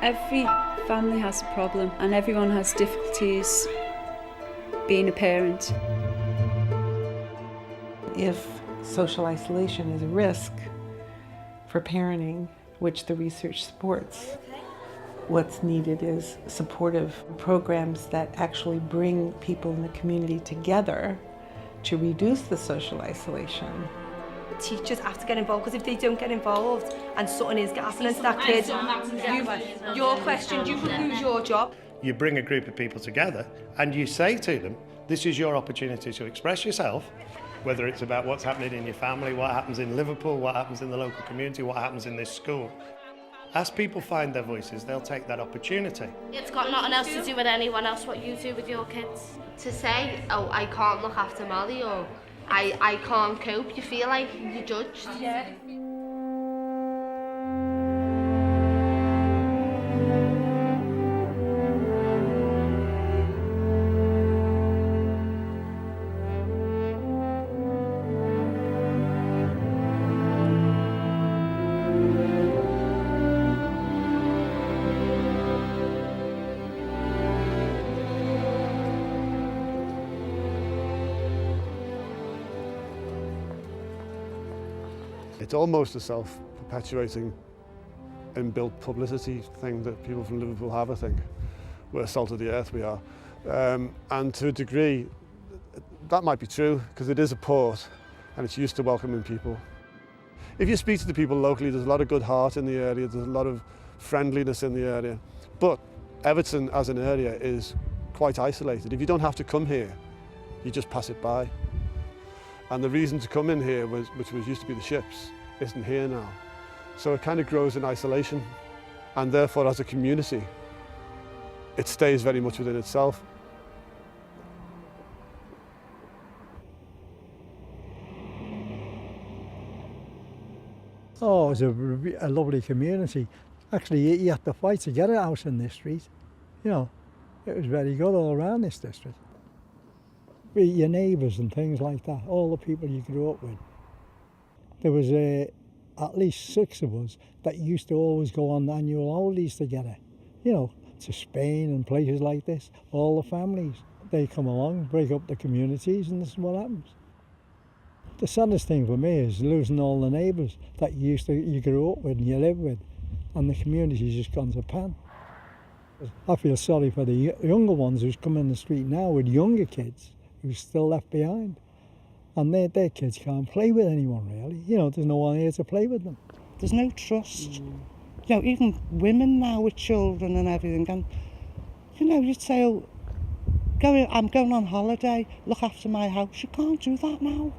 Every family has a problem and everyone has difficulties being a parent. If social isolation is a risk for parenting, which the research supports, what's needed is supportive programs that actually bring people in the community together to reduce the social isolation. Teachers have to get involved, because if they don't get involved and something is happening to that kid, your question, you could lose your job. You bring a group of people together and you say to them, this is your opportunity to express yourself, whether it's about what's happening in your family, what happens in Liverpool, what happens in the local community, what happens in this school. As people find their voices, they'll take that opportunity. It's got nothing else to do with anyone else, what you do with your kids. To say, oh, I can't look after Molly, or I can't cope, you feel like you're judged. Yeah. It's almost a self-perpetuating inbuilt publicity thing that people from Liverpool have, I think. We're salt of the earth, we are. And to a degree, that might be true, because it is a port and it's used to welcoming people. If you speak to the people locally, there's a lot of good heart in the area, there's a lot of friendliness in the area. But Everton as an area is quite isolated. If you don't have to come here, you just pass it by. And the reason to come in here, which used to be the ships, isn't here now. So it kind of grows in isolation, and therefore as a community, it stays very much within itself. Oh, it was a lovely community. Actually, you had to fight to get a house in this street. You know, it was very good all around this district. Your neighbours and things like that, all the people you grew up with. There was at least 6 of us that used to always go on annual holidays together, you know, to Spain and places like this. All the families, they come along, break up the communities, and this is what happens. The saddest thing for me is losing all the neighbours that you grew up with and you lived with, and the community's just gone to pan. I feel sorry for the younger ones who's come in the street now with younger kids who's still left behind. And their kids can't play with anyone, really. You know, there's no one here to play with them. There's no trust. You know, even women now with children and everything. And, you know, you'd say, oh, I'm going on holiday, look after my house. You can't do that now.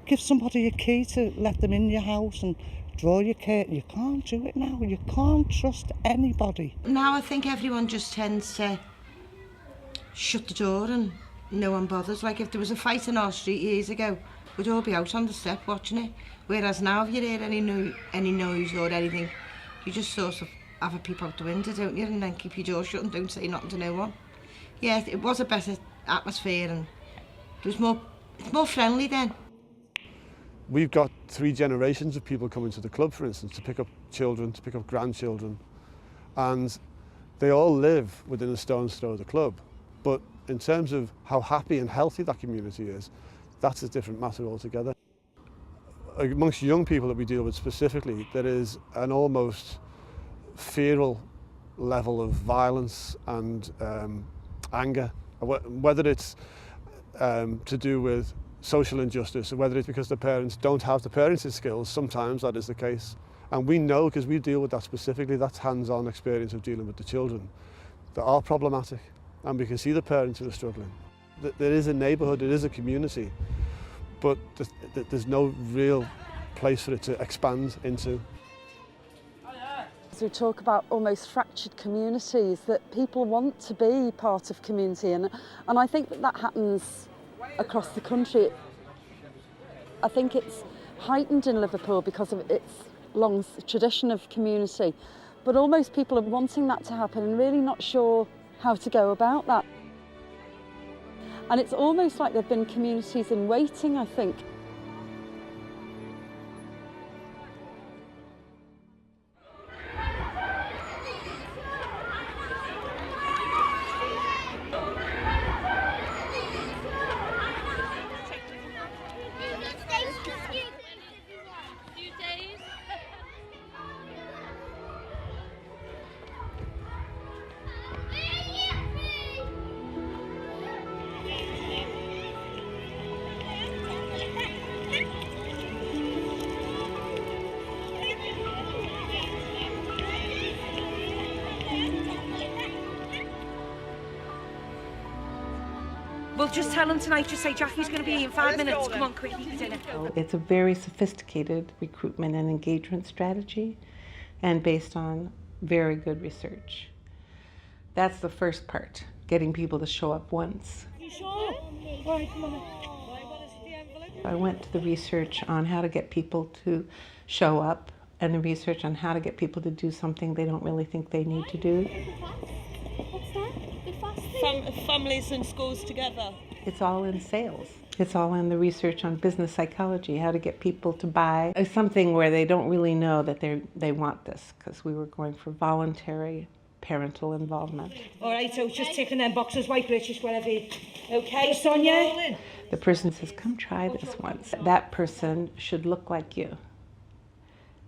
Give somebody a key to let them in your house and draw your curtain. You can't do it now. You can't trust anybody. Now I think everyone just tends to shut the door and no one bothers. Like if there was a fight in our street years ago, we'd all be out on the step watching it. Whereas now if you hear any noise or anything, you just sort of have a peep out the window, don't you? And then keep your door shut and don't say nothing to no one. Yeah, it was a better atmosphere and it's more friendly then. We've got 3 generations of people coming to the club, for instance, to pick up children, to pick up grandchildren. And they all live within a stone's throw of the club. But in terms of how happy and healthy that community is, that's a different matter altogether. Amongst young people that we deal with specifically, there is an almost feral level of violence and anger, whether it's to do with social injustice or whether it's because the parents don't have the parenting skills. Sometimes that is the case. And we know, because we deal with that specifically, that's hands-on experience of dealing with the children that are problematic. And we can see the parents who are struggling. There is a neighbourhood, it is a community, but there's no real place for it to expand into. As we talk about almost fractured communities, that people want to be part of community, and I think that happens across the country. I think it's heightened in Liverpool because of its long tradition of community, but almost people are wanting that to happen and really not sure how to go about that. And it's almost like there've been communities in waiting, I think. We'll just tell them tonight, just say Jackie's going to be in 5 minutes. Come on, quick, eat your dinner. It's a very sophisticated recruitment and engagement strategy and based on very good research. That's the first part, getting people to show up once. You sure? All right, come on. I went to the research on how to get people to show up and the research on how to get people to do something they don't really think they need to do. Families and schools together. It's all in sales. It's all in the research on business psychology, how to get people to buy something where they don't really know that they want this, because we were going for voluntary parental involvement. All right, so just ticking them boxes, white British, whatever. Okay, Sonia? The person says, come try this once. That person should look like you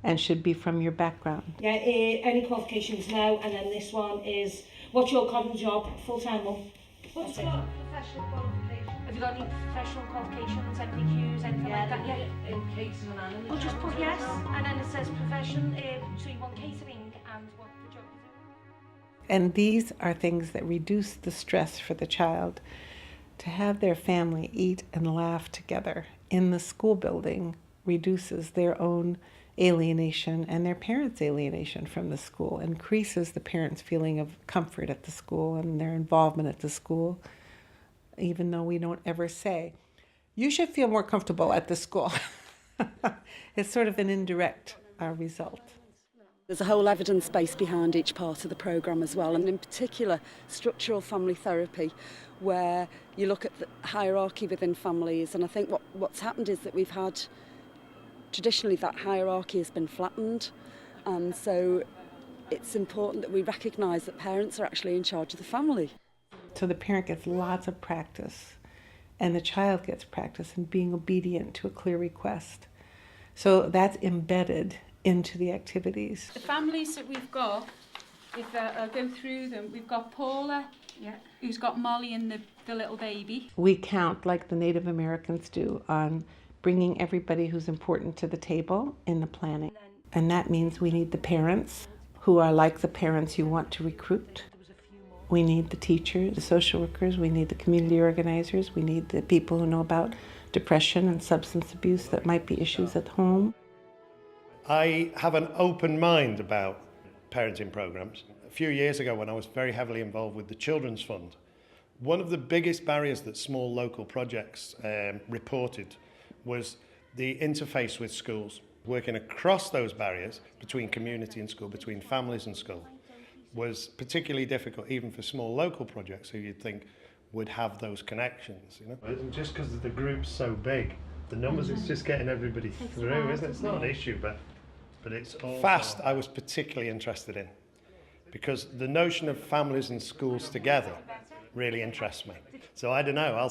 and should be from your background. Yeah, any qualifications now, and then this one is, what's your current job? Full-time mum? What's your professional qualification? Have you got any professional qualifications, NVQs, anything like that? Yeah, in catering and animals. Well, just put yes, and then it says profession, so you want catering and what the job is. And these are things that reduce the stress for the child. To have their family eat and laugh together in the school building reduces their own alienation and their parents' alienation from the school, increases the parents' feeling of comfort at the school and their involvement at the school, even though we don't ever say, you should feel more comfortable at the school. It's sort of an indirect result. There's a whole evidence base behind each part of the programme as well, and in particular structural family therapy, where you look at the hierarchy within families, and I think what's happened is that we've had, traditionally that hierarchy has been flattened, and so it's important that we recognise that parents are actually in charge of the family. So the parent gets lots of practice, and the child gets practice in being obedient to a clear request. So that's embedded into the activities. The families that we've got, if I'll go through them, we've got Paula, who's got Molly and the little baby. We count, like the Native Americans do, on bringing everybody who's important to the table in the planning. And that means we need the parents who are like the parents you want to recruit. We need the teachers, the social workers, we need the community organizers, we need the people who know about depression and substance abuse that might be issues at home. I have an open mind about parenting programs. A few years ago, when I was very heavily involved with the Children's Fund, one of the biggest barriers that small local projects reported was the interface with schools. Working across those barriers between community and school, between families and school, was particularly difficult even for small local projects who you'd think would have those connections. You know? Just because the group's so big, the numbers, it's just getting everybody through, isn't it? It's not an issue, but it's all... FAST I was particularly interested in, because the notion of families and schools together really interests me. So I don't know,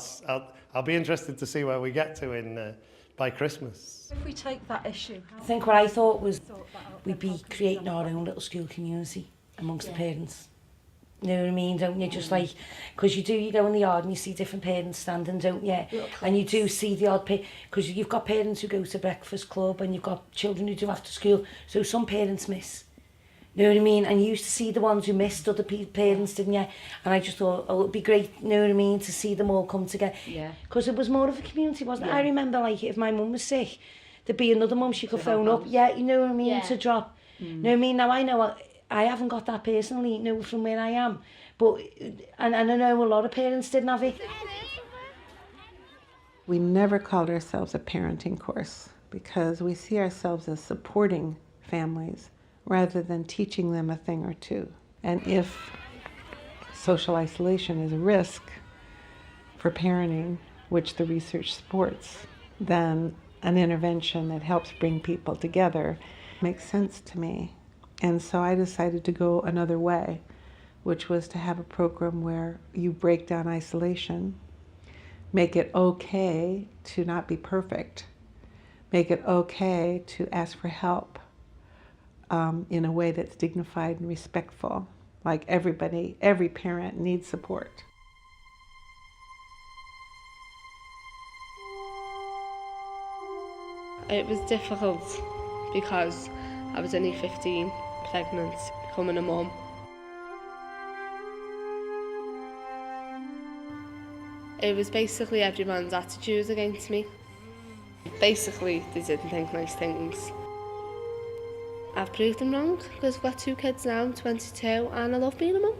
I'll be interested to see where we get to in by Christmas. If we take that issue... I think what I thought was we'd be creating our own little school community amongst the parents. You know what I mean, don't you? Just like, because you go in the yard and you see different parents standing, don't you? And you do see the odd parent, because you've got parents who go to breakfast club and you've got children who do after school, so some parents miss. You know what I mean? And you used to see the ones who missed other parents, didn't you? And I just thought, oh, it'd be great, you know what I mean, to see them all come together. Yeah. Because it was more of a community, wasn't it? I remember, like, if my mum was sick, there'd be another mum she could phone up. Yeah, you know what I mean, to drop. You know what I mean? Now, I know I haven't got that personally, you know, from where I am. But, and I know a lot of parents didn't have it. We never called ourselves a parenting course because we see ourselves as supporting families rather than teaching them a thing or two. And if social isolation is a risk for parenting, which the research supports, then an intervention that helps bring people together makes sense to me. And so I decided to go another way, which was to have a program where you break down isolation, make it okay to not be perfect, make it okay to ask for help in a way that's dignified and respectful. Like everybody, every parent needs support. It was difficult because I was only 15, pregnant, becoming a mum. It was basically everyone's attitude against me. Basically, they didn't think nice things. I've proved them wrong, because I've got 2 kids now, I'm 22, and I love being a mum.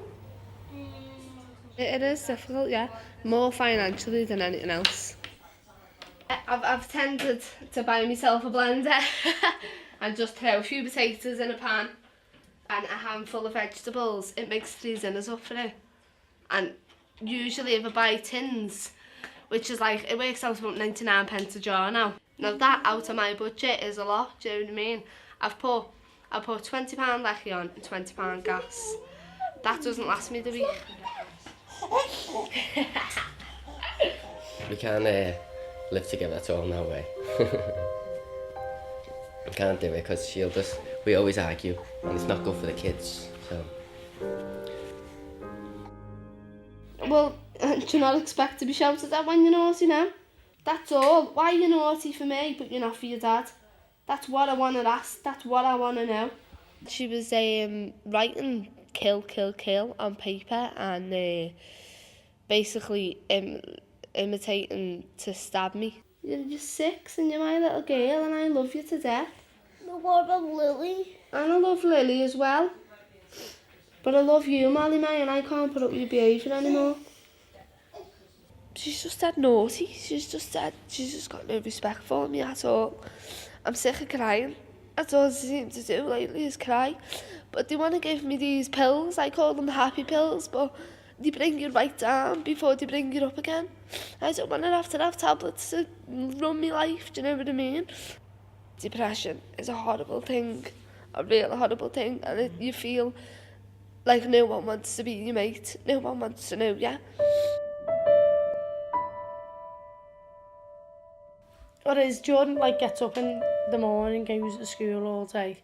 It is difficult, yeah, more financially than anything else. I've tended to buy myself a blender and just throw a few potatoes in a pan and a handful of vegetables. It makes 3 dinners up for it. And usually if I buy tins, which is like, it works out about 99 pence a jar now. Now that out of my budget is a lot, do you know what I mean? I put £20 lecky on and £20 gas. That doesn't last me the week. We can't live together at all, no way. We can't do it because we always argue and it's not good for the kids, so. Well, do you not expect to be shouted at when you're naughty now? That's all. Why are you naughty for me but you're not for your dad? That's what I want to ask, that's what I want to know. She was writing kill, kill, kill on paper and basically imitating to stab me. You're just 6 and you're my little girl and I love you to death. But what about Lily? And I love Lily as well. But I love you, Molly May, and I can't put up with your behaviour anymore. She's just that naughty. She's just got no respect for me at all. I'm sick of crying. That's all they seem to do lately is cry. But they want to give me these pills. I call them happy pills, but they bring you right down before they bring you up again. I don't want to have tablets to run my life, do you know what I mean? Depression is a horrible thing, a real horrible thing, and you feel like no one wants to be your mate, no one wants to know you. Whereas Jordan gets up in the morning, goes to school all day,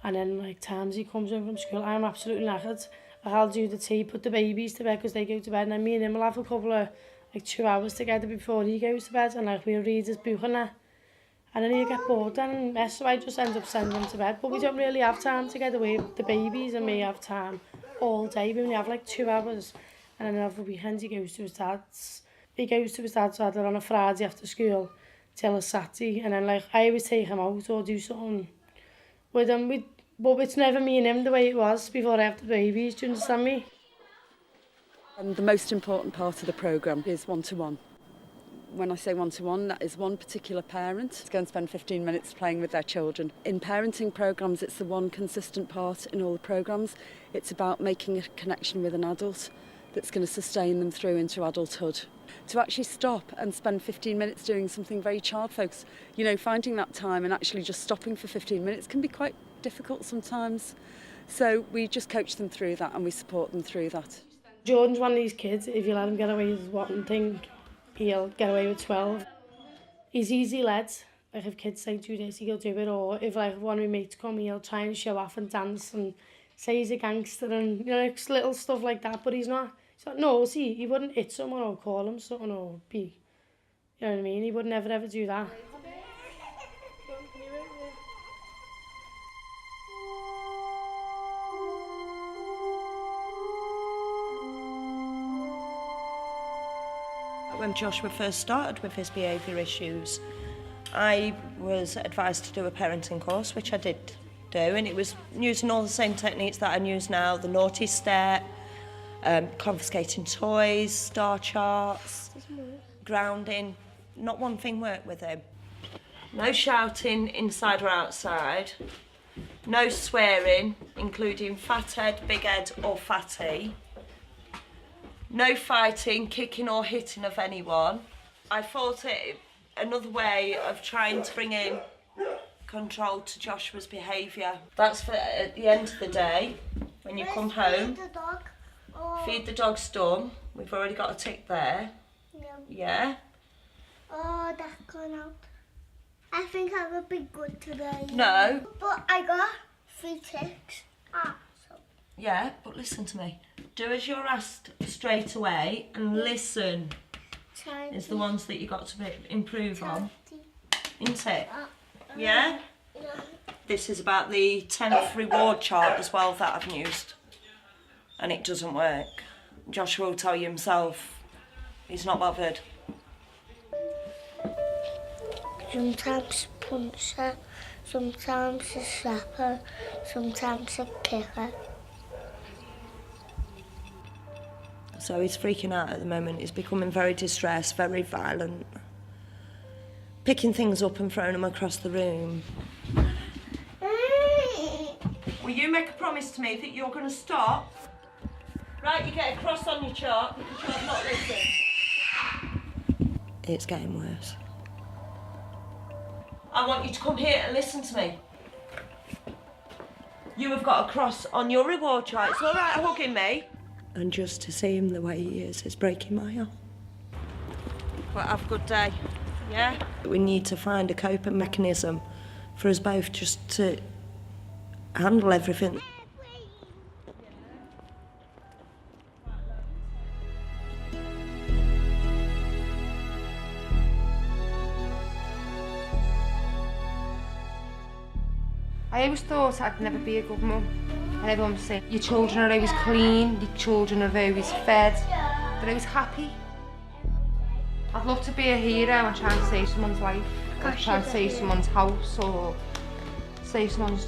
and then times he comes in from school, I'm absolutely knackered. I'll do the tea, put the babies to bed because they go to bed, and then me and him will have a couple of 2 hours together before he goes to bed, and we'll read his book and that. And then he'll get bored then and mess, so I just end up sending him to bed. But we don't really have time together. The babies and me have time all day. We only have 2 hours. And then over the weekends he goes to his dad's. He goes to his dad's either on a Friday after school till a Saturday. And then I always take him out or do something with him. But it's never me and him the way it was before I have the babies, do you understand me? And the most important part of the programme is one-to-one. When I say one-to-one, that is one particular parent to go and spend 15 minutes playing with their children. In parenting programmes, it's the one consistent part in all the programmes. It's about making a connection with an adult that's going to sustain them through into adulthood. To actually stop and spend 15 minutes doing something very child-focused, finding that time and actually just stopping for 15 minutes can be quite difficult sometimes. So we just coach them through that and we support them through that. Jordan's one of these kids, if you let him get away with one thing, he'll get away with 12. He's easy led. If kids say do this, he'll do it. Or if one of my mates come, he'll try and show off and dance and say he's a gangster and little stuff like that. But he's not naughty. He wouldn't hit someone or call him something or be, you know what I mean? He would never ever do that. When Joshua first started with his behaviour issues, I was advised to do a parenting course, which I did do, and it was using all the same techniques that I use now, the naughty step, confiscating toys, star charts, grounding. Not one thing worked with him. No shouting inside or outside, no swearing, including fathead, big head or fatty. No fighting, kicking or hitting of anyone. I thought it another way of trying to bring in control to Joshua's behaviour. That's for at the end of the day, when you come home. Feed the dog. Feed the dog's done. We've already got a tick there. Yeah. Oh, that's gone out. I think I will be good today. No. But I got 3 ticks. Yeah, but listen to me. Do as you're asked straight away and listen is the ones that you got to improve on. Isn't it? Yeah? This is about the 10th reward chart as well that I've used. And it doesn't work. Joshua will tell you himself He's not bothered. Sometimes punch her, sometimes I slap her, sometimes I kick her. So he's freaking out at the moment. He's becoming very distressed, very violent. Picking things up and throwing them across the room. Will you make a promise to me that you're going to stop? Right, you get a cross on your chart because you have not listened. It's getting worse. I want you to come here and listen to me. You have got a cross on your reward chart. It's all right hugging me. And just to see him the way he is breaking my heart. Well, have a good day. Yeah? We need to find a coping mechanism for us both just to handle everything. I always thought I'd never be a good mum. And everyone would say, your children are always clean, your children are always fed, they're always happy. I'd love to be a hero and try and save someone's life, or try and save someone's house, or save someone's...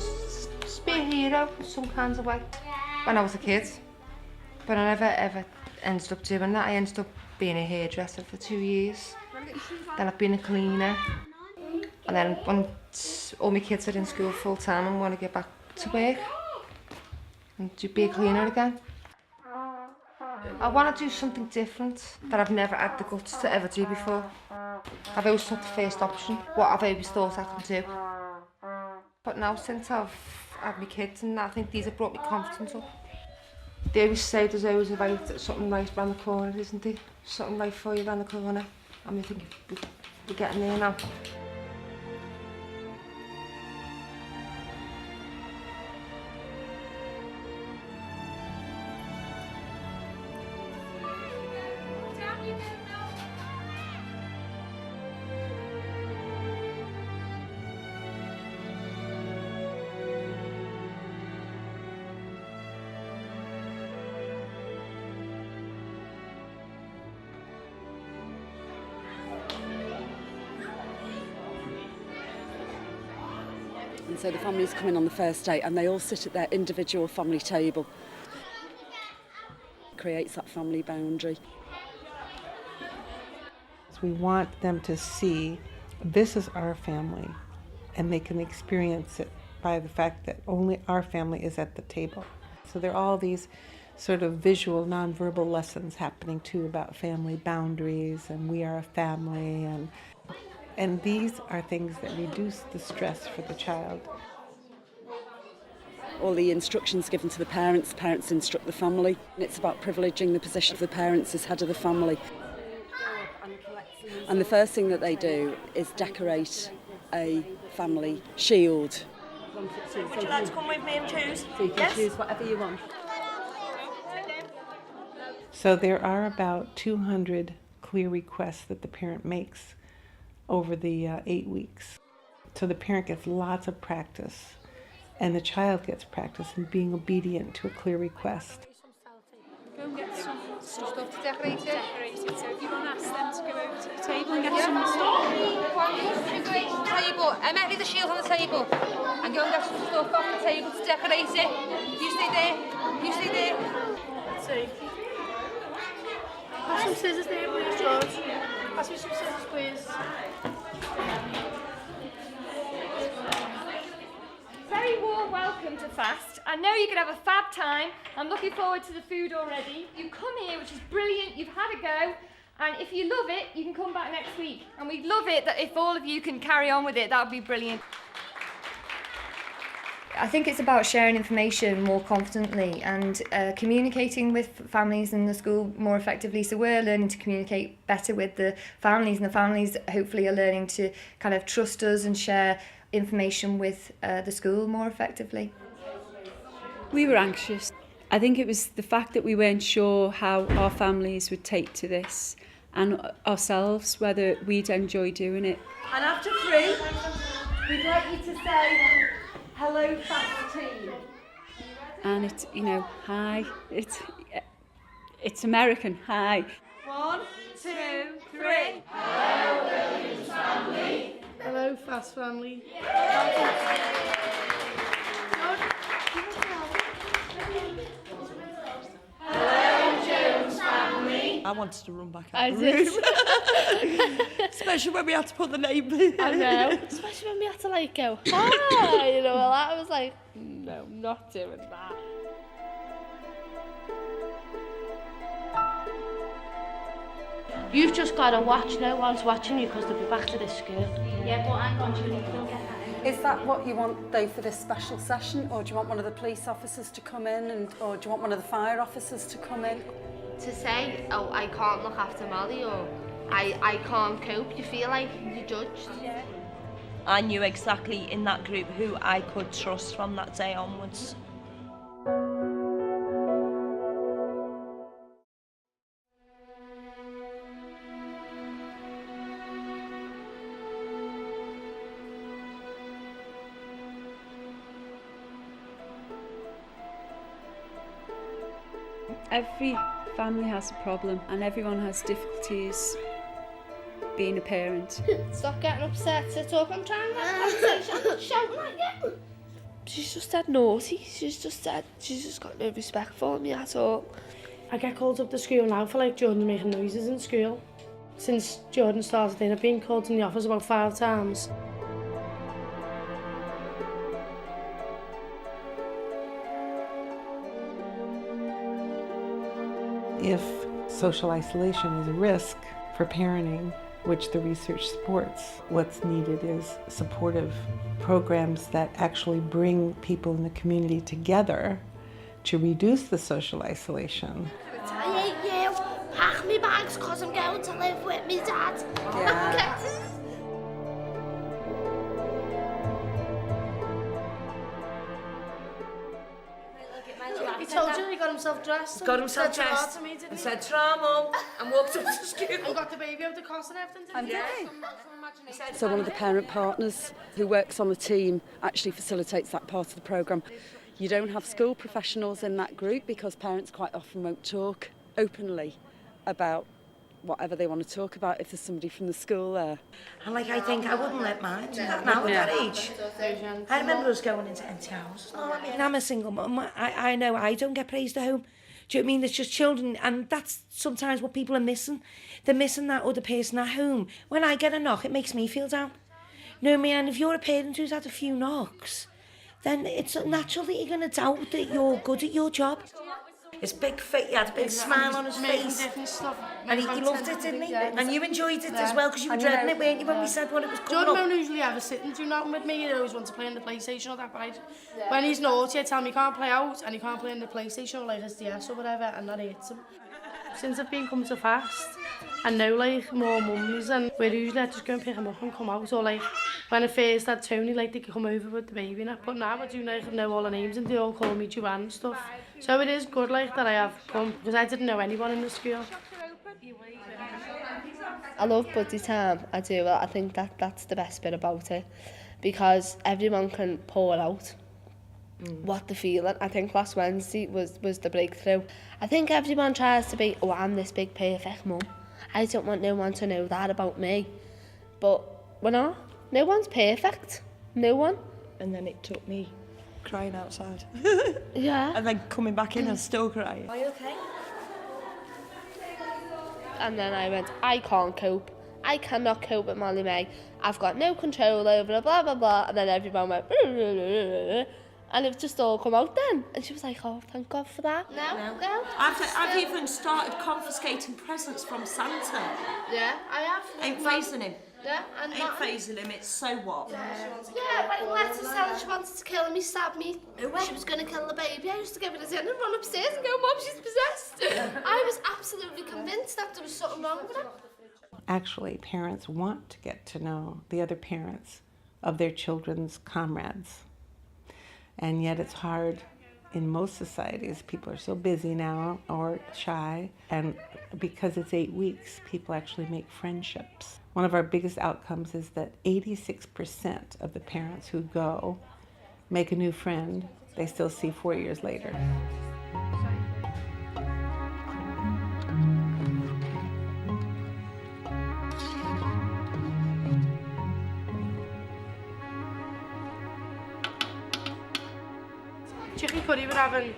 just be a hero in some kinds of way. When I was a kid. But I never ever ended up doing that. I ended up being a hairdresser for 2 years. Then I've been a cleaner. And then when all my kids are in school full time, I want to get back to work and to be a cleaner again. I want to do something different that I've never had the guts to ever do before. I've always took the first option, what I've always thought I could do. But now since I've had my kids, and I think these have brought me confidence up. They always say there's always something right round the corner, isn't there? Something right for you round the corner. And I think we're getting there now. And so the families come in on the first day and they all sit at their individual family table. Creates that family boundary. We want them to see this is our family, and they can experience it by the fact that only our family is at the table. So there are all these sort of visual, nonverbal lessons happening too about family boundaries and we are a family, and these are things that reduce the stress for the child. All the instructions given to the parents instruct the family. And it's about privileging the position of the parents as head of the family. And the first thing that they do is decorate a family shield. Would you like to come with me and choose? So you can choose whatever you want. So there are about 200 clear requests that the parent makes over the 8 weeks. So the parent gets lots of practice, and the child gets practice in being obedient to a clear request. Go and get some stuff to decorate it. So if you want to ask them to go over to the table and get some stuff. Table. Emma, leave the shield on the table and go and get some stuff off the table to decorate it. You stay there. You stay there. Sorry. Have some scissors there, please, George. Pass me some scissors, please. Very warm welcome to FAST. I know you're going to have a fab time. I'm looking forward to the food already. You've come here, which is brilliant. You've had a go. And if you love it, you can come back next week. And we'd love it that if all of you can carry on with it, that would be brilliant. I think it's about sharing information more confidently and communicating with families in the school more effectively. So we're learning to communicate better with the families, and the families hopefully are learning to kind of trust us and share information with the school more effectively. We were anxious. I think it was the fact that we weren't sure how our families would take to this and ourselves, whether we'd enjoy doing it. And after 3, we'd like you to say, hello, FAST team. And it's, you know, hi. It's American, hi. 1, 2, 3. Hello, Williams family. Hello, Fast family. Hello, Jones family. I wanted to run back I out the did. room. Especially when we had to put the name in. I know. Especially when we had to like go, hi, you know, well, I was like, no, I'm not doing that. You've just got to watch. No one's watching you because they'll be back to this school. Yeah, but hang on, Julie, don't get that. Is that what you want though for this special session, or do you want one of the police officers to come in, or do you want one of the fire officers to come in? To say, oh, I can't look after Molly, or I can't cope, you feel like you're judged. Yeah. I knew exactly in that group who I could trust from that day onwards. Every family has a problem and everyone has difficulties being a parent. Stop getting upset, sit up, I'm trying to have a conversation, I'm not shouting at you. She's just dead naughty, she's just got no respect for me at all. I get called up to school now for like Jordan making noises in school. Since Jordan started in, I've been called in the office about 5 times. If social isolation is a risk for parenting, which the research supports, what's needed is supportive programs that actually bring people in the community together to reduce the social isolation. I hate you. Pack me bags because I'm going to live with me dad. Yeah. He told you he got himself dressed. Got himself said dressed to me, didn't and he? said, "Tra, Mum," and walked up to school. And got the baby out the cot and everything, didn't he? So one of the parent partners who works on the team actually facilitates that part of the programme. You don't have school professionals in that group because parents quite often won't talk openly about whatever they want to talk about if there's somebody from the school there. And like, I think I wouldn't let mine do that now at that age. I remember us going into empty houses. No, I mean, I'm a single mum. I know I don't get praised at home. Do you know what I mean? It's just children, and that's sometimes what people are missing. They're missing that other person at home. When I get a knock, it makes me feel down. You know what I mean? And if you're a parent who's had a few knocks, then it's natural that you're going to doubt that you're good at your job. His big face, he had a big smile on his face. And he loved it, didn't he? And you enjoyed it as well, because you were dreading it, weren't you, when we said when it was coming Jordan up? won't usually ever sit and do nothing with me. He always wants to play on the PlayStation or that, but when he's naughty, I tell him he can't play out and he can't play on the PlayStation or like SDS or whatever, and that hits him. Since I've been coming to Fast, I know like more mums, and we're usually just go and pick him up and come out, or like when I first had Tony, like they could come over with the baby and that, but now I do like know all the names and they all call me Joanne and stuff. So it is good like that I have come, because I didn't know anyone in the school. I love buddy time, I do. I think that's the best bit about it, because everyone can pour out what they're feeling. I think last Wednesday was the breakthrough. I think everyone tries to be, oh, I'm this big perfect mum. I don't want no one to know that about me. But we're not. No one's perfect. No one. And then it took me crying outside. Yeah. And then coming back in and still crying. Are you okay? And then I went, I can't cope. I cannot cope with Molly May. I've got no control over her, blah, blah, blah. And then everyone went, and it just all come out then. And she was like, oh, thank God for that. No. I've even started confiscating presents from Santa. Yeah, I have. Ain't phasing him. Yeah, and Ain't phasing him, it's so what? Yeah, when Letters said she wanted to kill me, stab me, she was going to kill the baby, I used to give her a tin and run upstairs and go, Mum, she's possessed. I was absolutely convinced that there was something wrong with her. Actually, parents want to get to know the other parents of their children's comrades. And yet it's hard in most societies. People are so busy now or shy. And because it's 8 weeks, people actually make friendships. One of our biggest outcomes is that 86% of the parents who go make a new friend they still see 4 years later. chicken curry we're having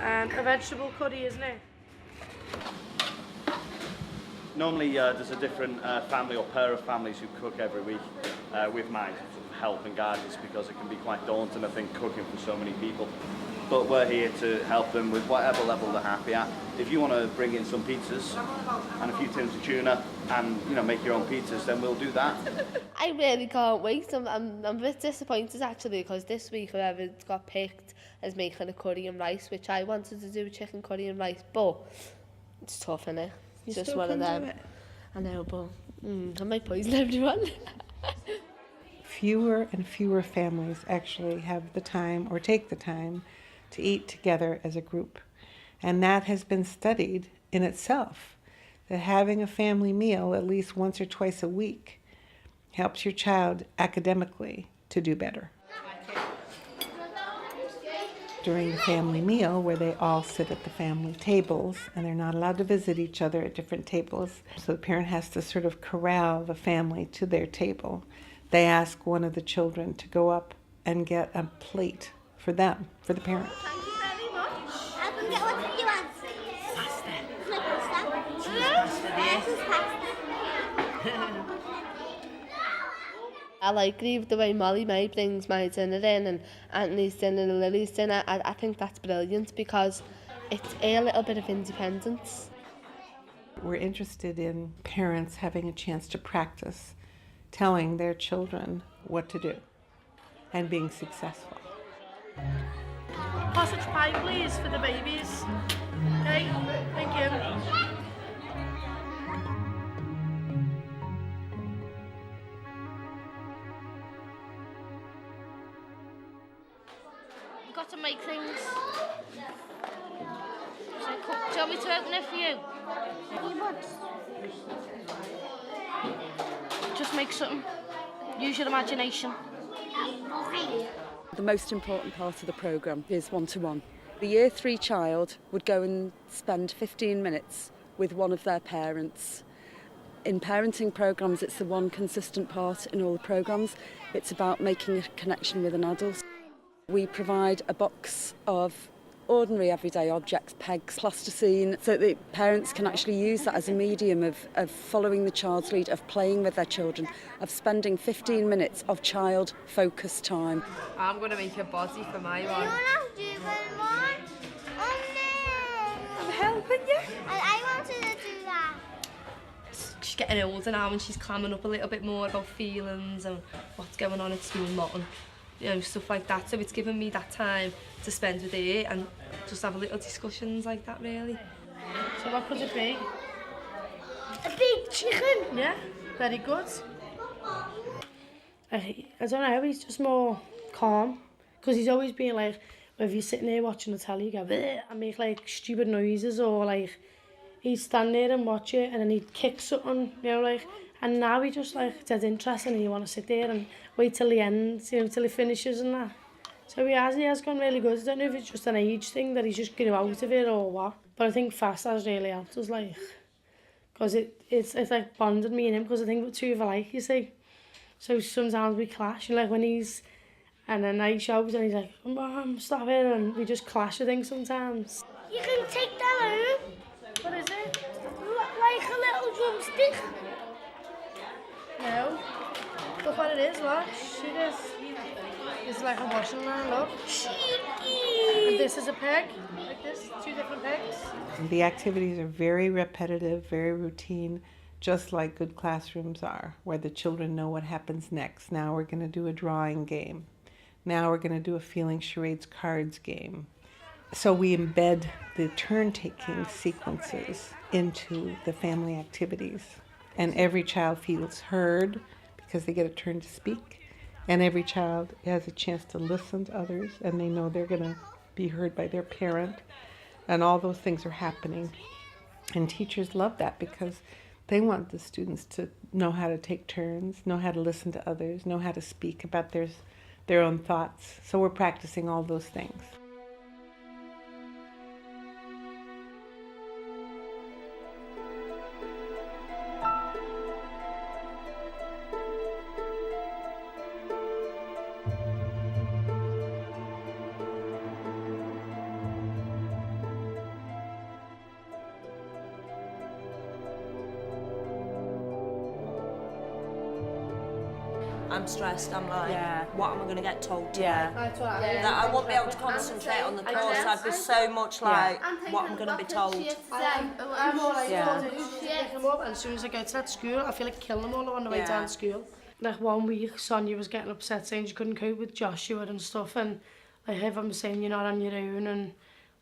a vegetable curry, isn't it? Normally there's a different family or pair of families who cook every week with my sort of help and guidance, because it can be quite daunting, I think, cooking for so many people. But we're here to help them with whatever level they're happy at. If you want to bring in some pizzas and a few tins of tuna and, you know, make your own pizzas, then we'll do that. I really can't wait. I'm a bit disappointed actually, because this week whoever got picked is making a curry and rice, which I wanted to do chicken curry and rice, but it's tough, innit? It's just one of them. I know, but I might poison everyone. Fewer and fewer families actually have the time or take the time to eat together as a group. And that has been studied in itself, that having a family meal at least once or twice a week helps your child academically to do better. During the family meal, where they all sit at the family tables and they're not allowed to visit each other at different tables, so the parent has to sort of corral the family to their table, they ask one of the children to go up and get a plate for them, for the parent. Thank you very much. I can get what you want. Pasta. Like pasta? I like the way Molly May brings my dinner in and Anthony's dinner and Lily's dinner. I think that's brilliant, because it's a little bit of independence. We're interested in parents having a chance to practice telling their children what to do and being successful. Sausage pie, please, for the babies. Okay, thank you. You've got to make things. So, do you want me to open it for you? Just make something. Use your imagination. The most important part of the programme is one-to-one. The Year 3 child would go and spend 15 minutes with one of their parents. In parenting programmes, it's the one consistent part in all the programmes. It's about making a connection with an adult. We provide a box of ordinary everyday objects, pegs, plasticine, so that parents can actually use that as a medium of following the child's lead, of playing with their children, of spending 15 minutes of child-focused time. I'm going to make a body for my one. I'm helping you. And I wanted to do that. She's getting older now and she's clamming up a little bit more about feelings and what's going on at school and what, and you know, stuff like that. So it's given me that time to spend with her and just have a little discussions like that, really. So what could it be? A big chicken. Yeah, very good. I don't know, he's just more calm. Because he's always been like, if you're sitting there watching the telly, you go, bleh, and make like stupid noises, or like, he'd stand there and watch it and then he'd kick something, you know, like, and now he just like, dead interested and you want to sit there and wait till the end, you know, till he finishes and that. So he has gone really good. I don't know if it's just an age thing that he's just getting out of it or what. But I think fast has really helped us, like, because it's like bonded me and him, because I think we're two of alike, you see. So sometimes we clash, and like when he's, and then I shout and he's like, Mom, stop it, and we just clash, I think, sometimes. You can take that home. What is it? Like a little drumstick. No. Look what it is, watch. See this? It's like a washing line, look. Cheeky. And this is a peg, like this, 2 different pegs. The activities are very repetitive, very routine, just like good classrooms are, where the children know what happens next. Now we're going to do a drawing game. Now we're going to do a feeling charades cards game. So we embed the turn-taking sequences into the family activities. And every child feels heard because they get a turn to speak. And every child has a chance to listen to others, and they know they're going to be heard by their parent. And all those things are happening. And teachers love that because they want the students to know how to take turns, know how to listen to others, know how to speak about their own thoughts. So we're practicing all those things. I'm stressed. I'm like, what am I going to get told today? That's what I That I won't be able to concentrate on the course. I'd be so much like, what I'm going to be told. I'm more like, pick them up, and as soon as I go to that school, I feel like killing them all on the way down to school. Like 1 week, Sonia was getting upset saying she couldn't cope with Joshua and stuff, and like everyone was saying you're not on your own, and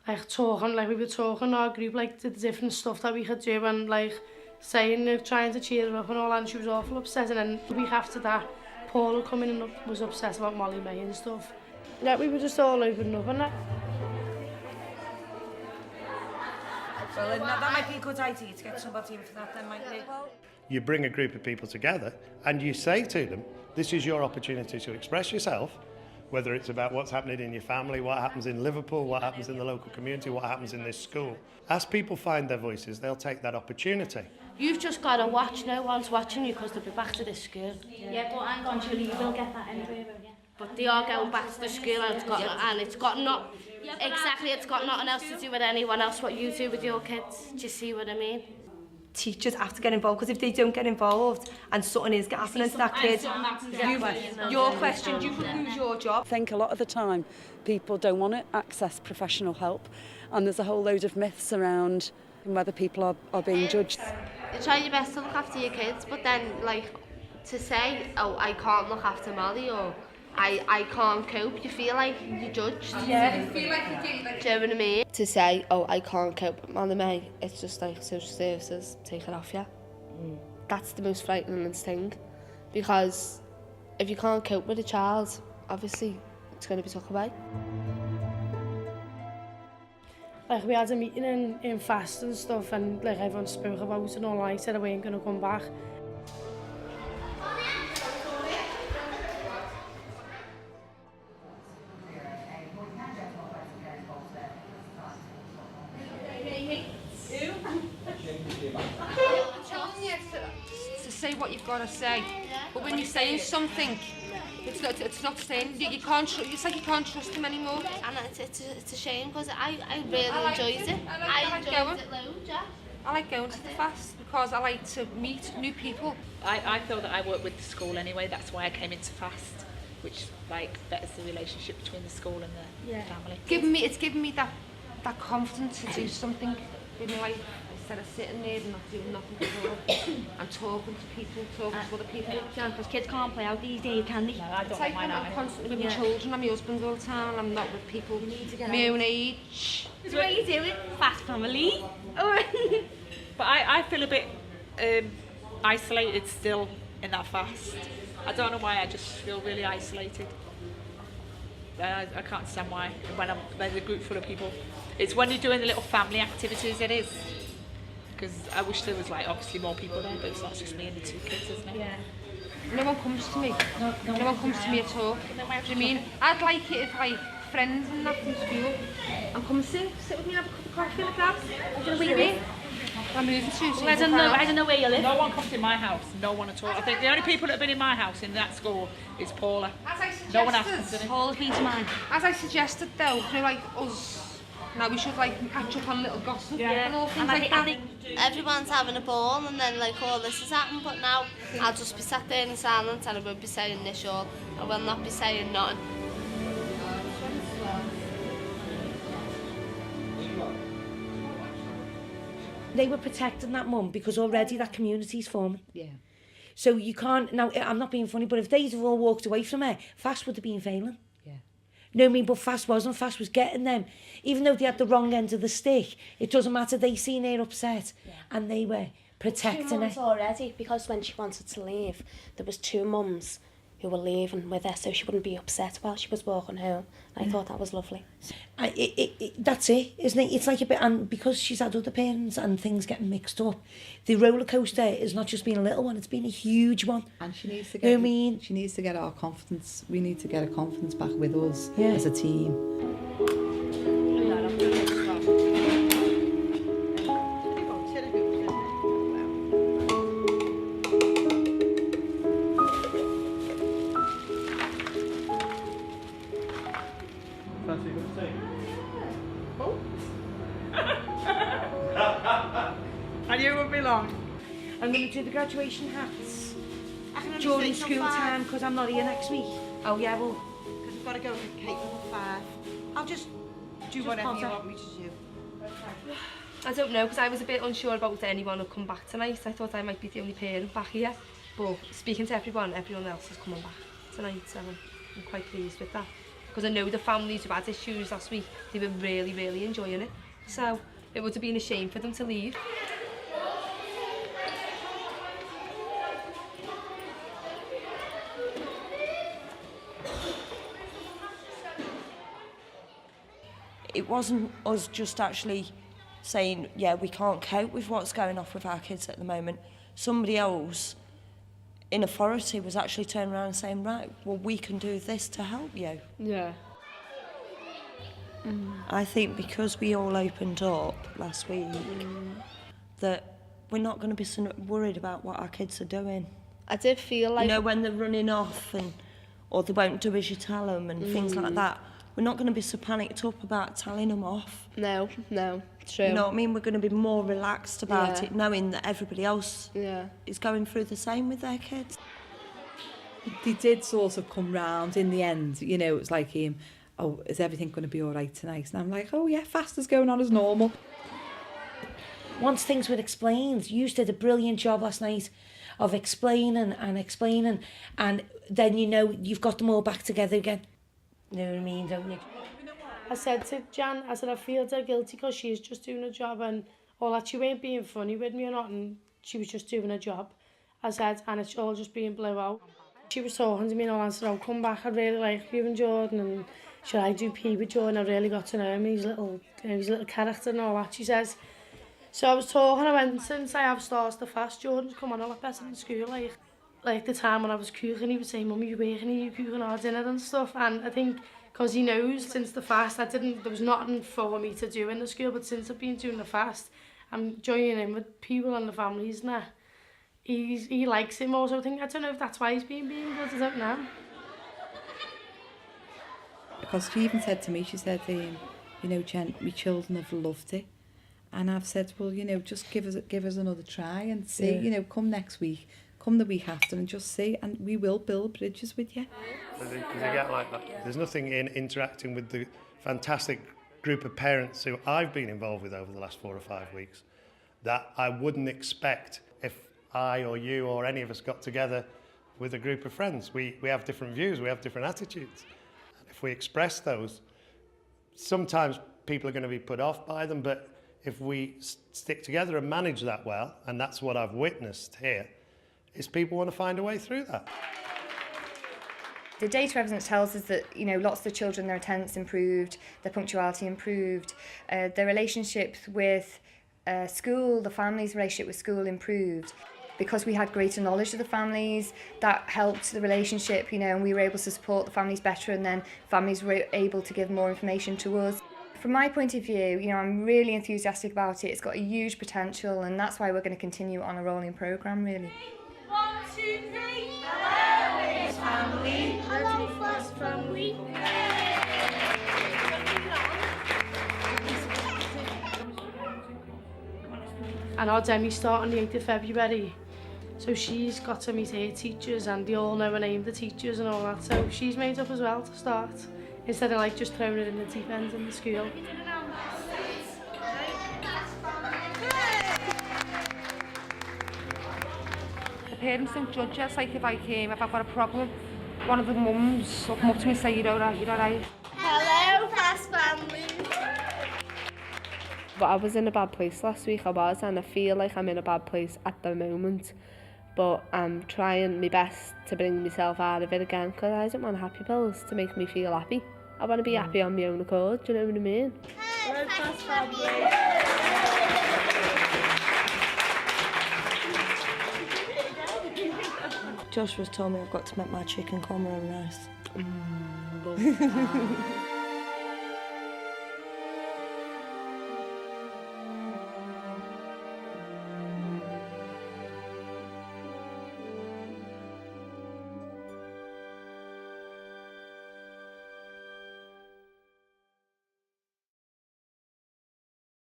like talking, like we were talking in our group, like the different stuff that we could do, and like saying, trying to cheer her up and all that, and she was awful upset. And then the week after that, Paul had come in and was upset about Molly May and stuff. Yeah, we were just all opening up and that. Well, that might be a good idea to get somebody in for that then, mightn't it? You bring a group of people together and you say to them, this is your opportunity to express yourself, whether it's about what's happening in your family, what happens in Liverpool, what happens in the local community, what happens in this school. As people find their voices, they'll take that opportunity. You've just got to watch. No one's watching you because they'll be back to the school. Yeah, but hang on, Julie, you will get that anyway, won't you? But they are going back to the school, and it's got nothing else to do with anyone else, what you do with your kids. Do you see what I mean? Teachers have to get involved, because if they don't get involved and something is happening to that kid, you're questioned, you could lose your job. I think a lot of the time people don't want to access professional help, and there's a whole load of myths around whether people are being judged. You try your best to look after your kids, but then like to say, oh, I can't look after Molly, or I can't cope, you feel like you're judged. Yeah, you feel like you're getting Do you know what I mean? To say, oh, I can't cope with Molly May, it's just like social services, take it off you. That's the most frightening thing, because if you can't cope with a child, obviously it's going to be took away. Like we had a meeting in Fast and stuff, and like everyone spoke about it and all. I said I weren't going to come back. To say what you've got to say, but when you're saying something, it's not saying you can't. It's like you can't trust him anymore. And it's a shame, because I really enjoyed it. I enjoyed it loads, yeah. I like going to the Fast because I like to meet new people. I feel that I work with the school anyway. That's why I came into Fast, which like betters the relationship between the school and the family. It's given me that confidence to do something in my life, instead of sitting there and not doing nothing at all. I'm talking to people, talking to other people. Because kids can't play out these days, can they? No, I don't It's like like mine I'm out. constantly with my children, I'm my husband all the time, and I'm not with people my own age. So what are you doing? Fast family? But I feel a bit isolated still in that Fast. I don't know why, I just feel really isolated. I can't understand why when I'm there's a group full of people. It's when you're doing the little family activities, it is. Because I wish there was like obviously more people there, but it's not just me and the 2 kids, isn't it? Yeah. No one comes to me. No one comes to me at all. Do you know what I mean? I'd like it if like friends and that from school and come and sit with me and have a cup of coffee like that. Do you know what I mean? I'm moving to. Well, I don't know where you live. No one comes in my house. No one at all. I think the only people that have been in my house in that school is Paula. No one else comes in. Paula's been to mine. As I suggested though, you know, like us. Now we should like catch up on little gossip and all things like that. Everyone's having a ball, and then like all this is happening, but now I'll just be sat there in silence, and I won't be saying this, or I will not be saying nothing. They were protecting that mum because already that community's forming. Yeah. So you can't, now I'm not being funny, but if they'd have all walked away from her, Fast would have been failing. Yeah. No, I mean, but Fast wasn't. Fast was getting them. Even though they had the wrong end of the stick, it doesn't matter. They seen her upset and they were protecting 2 months her. already, because when she wanted to leave, there was 2 mums who were leaving with her, so she wouldn't be upset while she was walking home. I thought that was lovely. That's it, isn't it? It's like a bit, and because she's had other parents and things getting mixed up, the roller coaster has not just been a little one; it's been a huge one. And she needs to get. You know what I mean? She needs to get our confidence. We need to get her confidence back with us Yeah. as a team. I knew it would be long. I'm going to do the graduation hats. during school time because I'm not here next week. Oh yeah, well, because we've got to go to Kate at 5. I'll just do whatever you want me to do. I don't know, because I was a bit unsure about whether anyone would come back tonight. I thought I might be the only parent back here. But speaking to everyone else is coming back tonight, so I'm quite pleased with that. Because I know the families who had issues last week, they were really, really enjoying it. So it would have been a shame for them to leave. It wasn't us just actually saying, yeah, we can't cope with what's going on with our kids at the moment. Somebody else in authority was actually turning around and saying, right, well, we can do this to help you. Yeah. I think because we all opened up last week, that we're not going to be so worried about what our kids are doing. I did feel like... You know, when they're running off or they won't do as you tell them and things like that, we're not going to be so panicked up about telling them off. No, true. You know what I mean? We're going to be more relaxed about it, knowing that everybody else is going through the same with their kids. They did sort of come round in the end, you know, it was like, oh, is everything going to be all right tonight? And I'm like, oh yeah, fast is going on as normal. Once things were explained, you did a brilliant job last night of explaining, and then you know you've got them all back together again. You know what I mean, don't you? I said to Jan, I said, I feel dead guilty because she's just doing a job and all that. She weren't being funny with me or nothing. She was just doing a job. I said, and it's all just being blew out. She was talking to me and all, and I said, I'll come back. I really like you and Jordan, and should I do PE with Jordan? I really got to know him, his little character and all that, she says. So I was talking, I went, since I have started the fast, Jordan's come on a lot better in school. Like the time when I was cooking, he would say, Mummy, you working here, you cooking our dinner and stuff. And I think because he knows since the fast, there was nothing for me to do in the school, but since I've been doing the fast, I'm joining in with people and the families and that. He likes him also. I don't know if that's why he's being good, I don't know. Because she even said to me, she said, you know, Jen, my children have loved it. And I've said, well, you know, just give us another try and see, you know, come next week, come the week after and just see, and we will build bridges with you. Because you get like that. There's nothing in interacting with the fantastic group of parents who I've been involved with over the last 4 or 5 weeks that I wouldn't expect if I or you or any of us got together with a group of friends. We have different views, we have different attitudes. If we express those, sometimes people are going to be put off by them, but if we stick together and manage that well, and that's what I've witnessed here, is people want to find a way through that. The data evidence tells us that, you know, lots of the children, their attendance improved, their punctuality improved, their relationships with school, the family's relationship with school improved. Because we had greater knowledge of the families, that helped the relationship, you know, and we were able to support the families better, and then families were able to give more information to us. From my point of view, you know, I'm really enthusiastic about it. It's got a huge potential, and that's why we're going to continue on a rolling programme, really. 1, 2, 3. Hello, it's family. Hello, first family. And our Demi's starting the 8th of February. So she's got to meet her teachers and they all know her name, the teachers and all that. So she's made up as well to start, instead of like just throwing it in the deep end in the school. The parents don't judge us. Like if I've got a problem, one of the mums will come up to me and say, you're all right. Hello, fast family. But I was in a bad place last week, and I feel like I'm in a bad place at the moment. But I'm trying my best to bring myself out of it again, because I don't want happy pills to make me feel happy. I want to be happy on my own accord, do you know what I mean? Hello, fast family. Joshua's told me I've got to make my chicken cornrow nice. Love that.